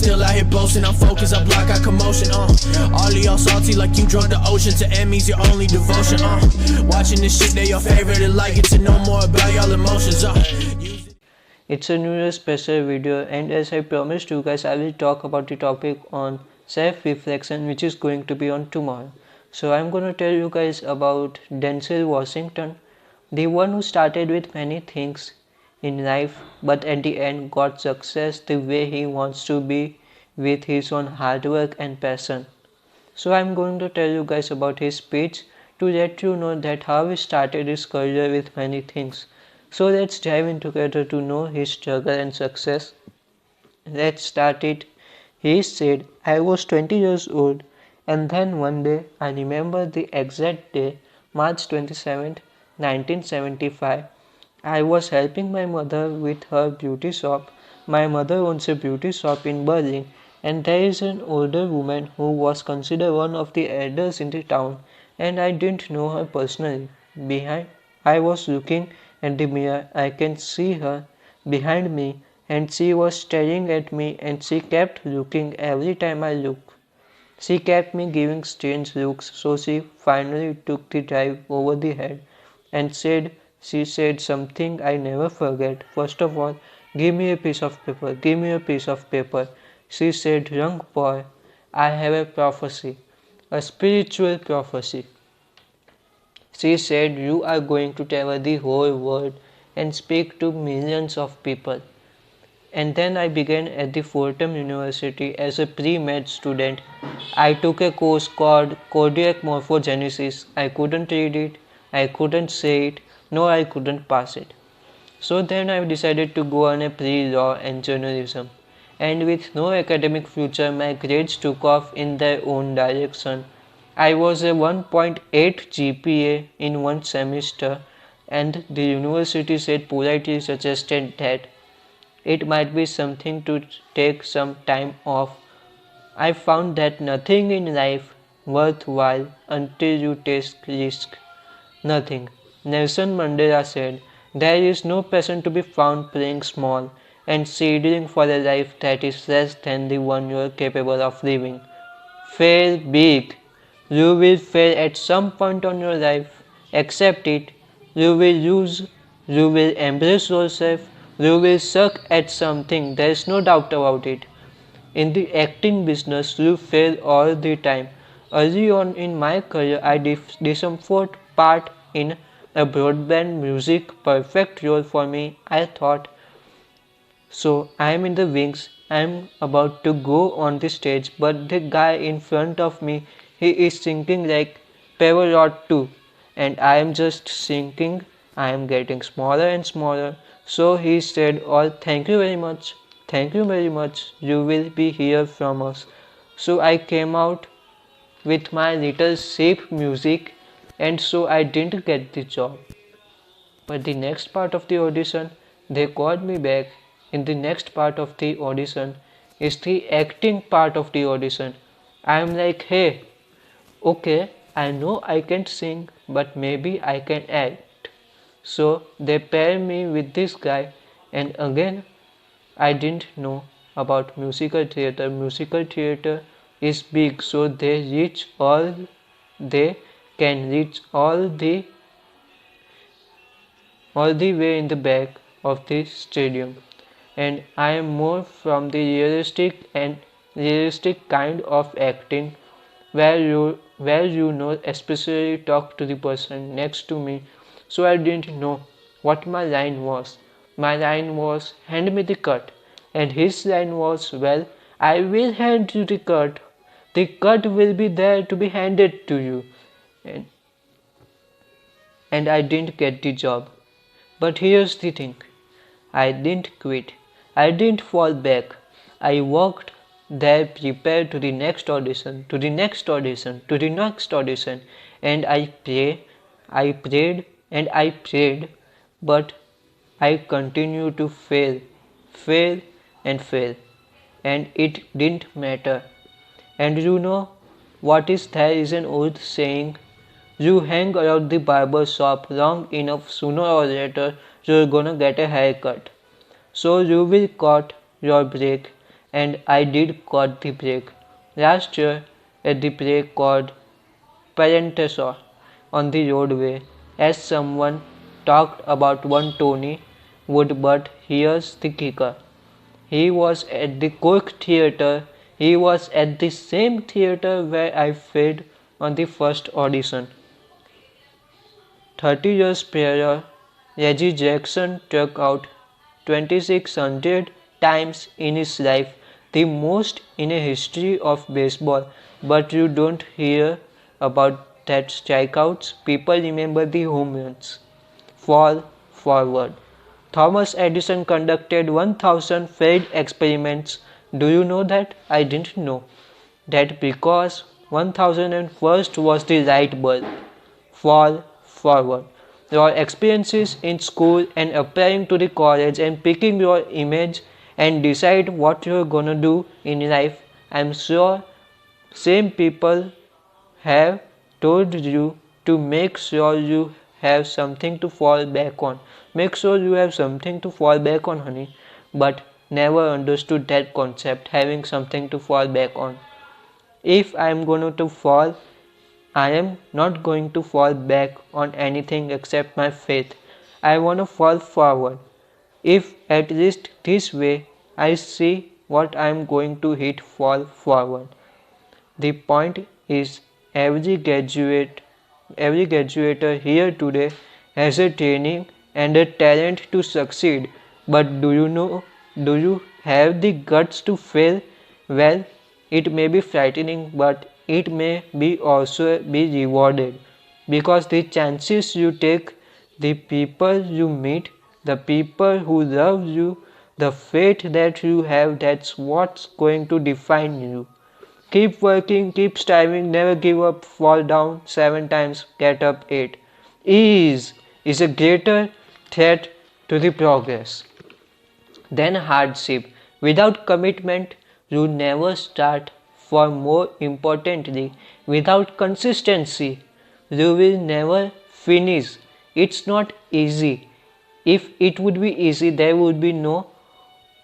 still out here boasting. I'm focused, I block out commotion. All of y'all salty like you drunk the ocean. To enemies, your only devotion. Watching this shit, they your favorite and like it to know more about y'all emotions. It's a New Year special video, and as I promised you guys, I will talk about the topic on self-reflection, which is going to be on tomorrow. So I'm going to tell you guys about Denzel Washington, the one who started with many things in life, but at the end got success the way he wants to be, with his own hard work and passion. So I'm going to tell you guys about his speech to let you know that how he started his career with many things. So let's dive in together to know his struggle and success. Let's start it. He said, I was 20 years old, and then one day, I remember the exact day, March 27th, 1975. I was helping my mother with her beauty shop. My mother owns a beauty shop in Berlin, and there is an older woman who was considered one of the elders in the town, and I didn't know her personally. Behind, I was looking at the mirror. I can see her behind me, and she was staring at me, and she kept looking every time I looked. She kept me giving strange looks, so she finally took the drive over the head and she said something I never forget. First of all, give me a piece of paper, give me a piece of paper. She said, young boy, I have a prophecy, a spiritual prophecy. She said, you are going to travel the whole world and speak to millions of people. And then I began at the Fordham University as a pre-med student. I took a course called cardiac morphogenesis. I couldn't read it, I couldn't say it, nor I couldn't pass it. So then I decided to go on a pre-law and journalism. And with no academic future, my grades took off in their own direction. I was a 1.8 GPA in one semester, and the university said politely suggested that it might be something to take some time off. I found that nothing in life worthwhile until you take risk. Nothing. Nelson Mandela said, there is no person to be found playing small and settling for a life that is less than the one you are capable of living. Fail big. You will fail at some point on your life. Accept it. You will lose. You will embrace yourself. You will suck at something. There is no doubt about it. In the acting business, you fail all the time. Early on in my career, I discomfort part in a broadband music, perfect role for me, I thought. So I am in the wings, I am about to go on the stage, but the guy in front of me, he is singing like Pavarotti too, and I am just sinking, I am getting smaller and smaller. So he said, oh, thank you very much, you will be here from us. So I came out with my little sheep music, and so I didn't get the job. But the next part of the audition, they called me back. In the next part of the audition is the acting part of the audition. I am like, hey, okay, I know I can sing, but maybe I can act. So they pair me with this guy, and again I didn't know about musical theatre. Musical theatre is big, so they can reach all the way in the back of the stadium. And I am more from the realistic kind of acting where you know especially talk to the person next to me. So I didn't know what my line was. My line was, hand me the cut, and his line was, well, I will hand you the cut. The cut will be there to be handed to you. And I didn't get the job. But here's the thing, I didn't quit. I didn't fall back. I walked there prepared to the next audition, to the next audition, to the next audition, and I prayed, and I prayed, but I continued to fail, and fail, and it didn't matter. And you know what is there is an old saying, you hang around the barber shop long enough, sooner or later you're gonna get a haircut. So you will cut your break, and I did caught the break. Last year at the break called Parenthesaur on the roadway as someone talked about one Tony Wood, but here's the kicker. He was at the Cork Theatre. He was at the same theatre where I failed on the first audition. 30 years prior, Reggie Jackson struck out 2,600 times in his life, the most in a history of baseball. But you don't hear about that strikeouts. People remember the home runs. Fall forward. Thomas Edison conducted 1000 failed experiments. Do you know that? I didn't know that because 1001st was the right bulb. Fall forward. Your experiences in school and applying to the college and picking your image and decide what you're gonna do in life. I'm sure same people have told you to make sure you have something to fall back on. Make sure you have something to fall back on, honey. But never understood that concept, having something to fall back on. If I am going to fall, I am not going to fall back on anything except my faith. I want to fall forward. If at least this way I see what I am going to hit, fall forward. The point is every graduator here today has a training and a talent to succeed. But do you have the guts to fail? Well, it may be frightening, but it may be also be rewarded because the chances you take, the people you meet, the people who love you, the faith that you have, that's what's going to define you. Keep working, keep striving, never give up, fall down 7 times, get up 8. Ease is a greater threat to the progress than hardship. Without commitment, you never start. For more importantly, without consistency, you will never finish. It's not easy. If it would be easy, there would be no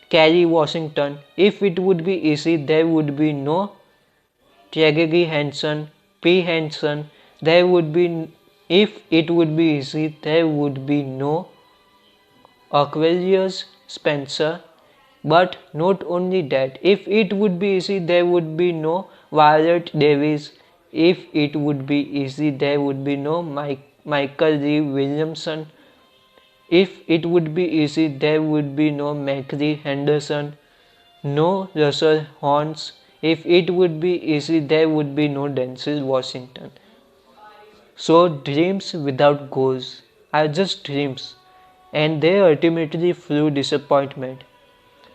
Kerry Washington. If it would be easy, there would be no Thierry Henson, P. Henson. There would be, if it would be easy, there would be no Aquarius Spencer. But not only that, if it would be easy, there would be no Violet Davis. If it would be easy, there would be no Michael Lee Williamson. If it would be easy, there would be no Macri Henderson, no Russell Horns. If it would be easy, there would be no Denzel Washington. So dreams without goals are just dreams, and they ultimately through disappointment.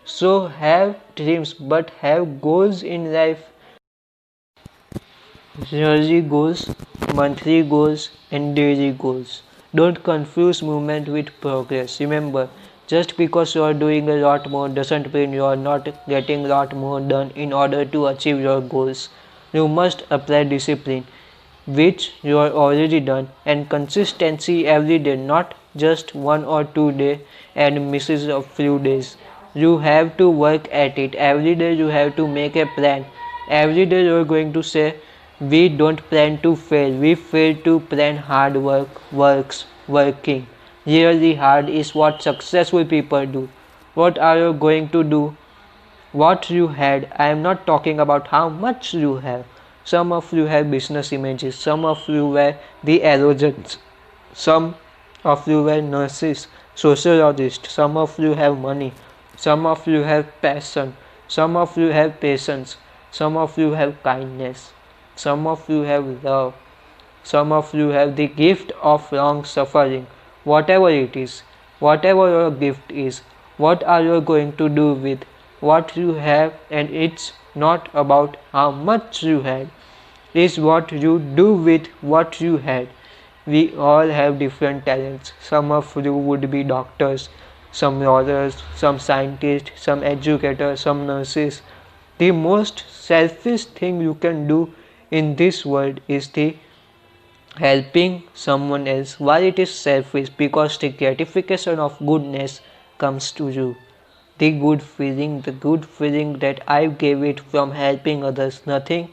So have dreams but have goals in life. Yearly goals, monthly goals and daily goals. Don't confuse movement with progress. Remember, just because you are doing a lot more doesn't mean you are not getting a lot more done in order to achieve your goals. You must apply discipline, which you are already done, and consistency every day, not just 1 or 2 days and misses a few days. You have to work at it every day. You have to make a plan. Every day you are going to say, we don't plan to fail, we fail to plan. Hard working really hard is what successful people do. What are you going to do? What you had. I am not talking about how much you have. Some of you have business images, some of you were the arrogant, some of you were nurses, sociologists, some of you have money, some of you have passion, some of you have patience, some of you have kindness, some of you have love, some of you have the gift of long suffering. Whatever it is, whatever your gift is, what are you going to do with what you have? And it's not about how much you had, it's what you do with what you had. We all have different talents. Some of you would be doctors, some lawyers, some scientists, some educators, some nurses. The most selfish thing you can do in this world is the helping someone else. Why it is selfish? Because the gratification of goodness comes to you. the good feeling that I gave it from helping others. Nothing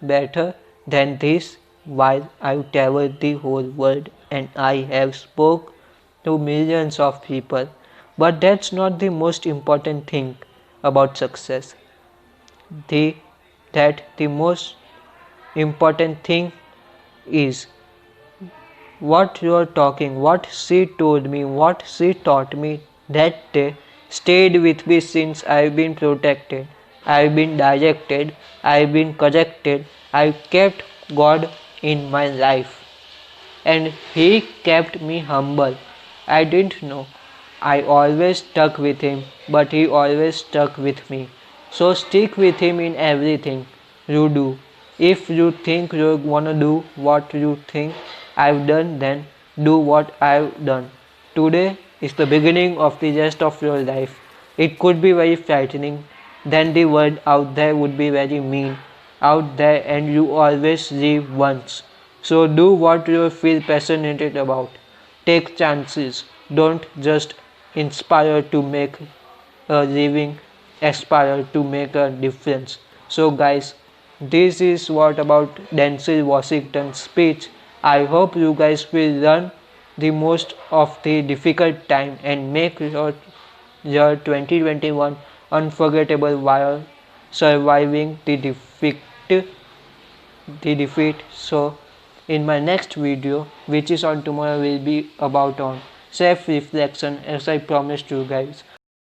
better than this while I traveled the whole world and I have spoke to millions of people. But that's not the most important thing about success. The the most important thing is what you're talking, what she told me, what she taught me that day stayed with me since I've been protected, I've been directed, I've been corrected, I kept God in my life and He kept me humble. I didn't know. I always stuck with Him, but He always stuck with me. So stick with Him in everything you do. If you think you wanna do what you think I've done, then do what I've done. Today is the beginning of the rest of your life. It could be very frightening, then the world out there would be very mean out there and you always live once. So do what you feel passionate about. Take chances. Don't just inspire to make a living, aspire to make a difference. So guys, this is what about Denzel Washington's speech. I hope you guys will learn the most of the difficult time and make your year 2021 unforgettable while surviving the defeat. So in my next video, which is on tomorrow, will be about on self reflection, as I promised you guys.